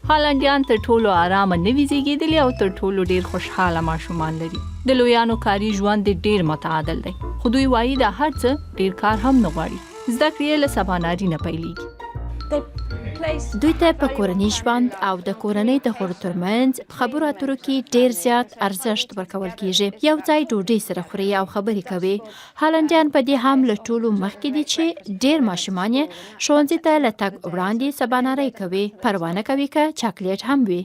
هالنډیان تر ټولو آرامه نوي زیږېدلي او تر ټولو ډیر خوشحاله ماشومان لري. د لویانو کاري ژوند ډیر متعادل دی، خو دوی وایي دا هر څه ډیر کار هم نه غواړي. زده کړې له سباناري نه پیلېږي. دوی ته په کورني ژوند او د کورنۍ د غړو ترمنځ خبرو اترو کې ډیر زیات ارزښت ورکول کیږي. یو ځای ډوډۍ سره خوري او خبرې کوي. هالنډیان په دې هم له ټولو مخکې دي چې ډیر ماشومان یې ښوونځي ته له تګ وړاندې سباناري کوي، پروا نه کوي که چاکلیټ هم وي.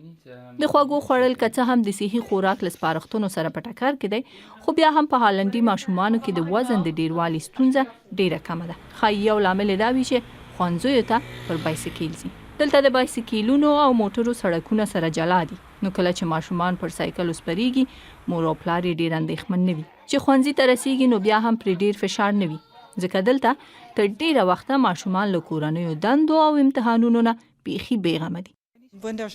د خوږو خوړل که څه هم د صحي خوراک له سپارښتنو سره په ټکر کې دی، خو بیا هم په هالنډي ماشومانو کې د وزن د ډیروالي ستونزه ډیره کمه ده. ښایي یو لامل دا وي چې ښوونځیو ته پر بایسکل ځي. دلته د بایسکلونو او موټرو سړکونه سره جلا دي، نو کله چې ماشومان پر سایکل وسپریږي، مور او پلار یې ډیر اندېښمن نه وي چې ښوونځي ته رسیږي، نو بیا هم پرې ډیر فشار نه وي، ځکه دلته تر ډیره وخته ماشومان له کورنیو دندو او امتحانونو نه بیخي بېغمه دي.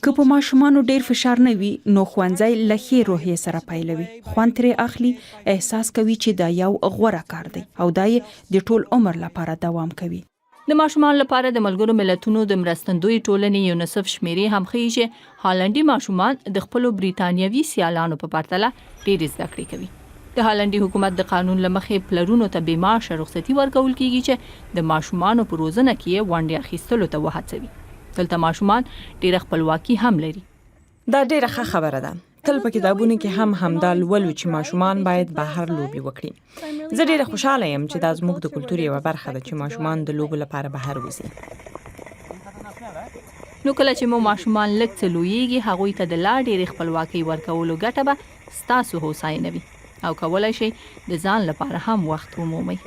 که په ماشومانو ډیر فشار نه وي، نو ښوونځی له ښې روحیې سره پیلوي، خوند ترې اخلي، احساس کوي چې دا یو غوره کار دی او دا یې د ټول عمر لپاره دوام کوي. د ماشومان لپاره د ملګرو ملتونو د مرستندوی ټولنې یونیسف شمیرې هم ښیي چې هالنډي ماشومان د خپلو بریتانیوي سیالانو په پرتله ډېرې زده کړې کوي. د هالنډي حکومت د قانون له مخې پلرونو ته بې معاشه رخصتي ورکول کیږي چې د ماشومانو په روزنه کې یې ونډې اخیستلو ته وهڅوي. دلته ماشومان ډېره خپلواکي هم لري. دا ډېره ښه خبره ده. تل په کتابونو کې هم همدا لولو چې ماشومان باید بهر لوبي وکړي. زه ډېره خوشاله یم چې دا زموږ د کلتور یوه برخه ده چې ماشومان د لوبو لپاره بهر وځي. نو کله چې مو ماشومان لږ څه لویږي، هغوی ته د لا ډېرې خپلواکۍ ورکولو ګټه به ستاسو هوساینه وي او کولی شئ د ځان لپاره هم وخت ومومئ.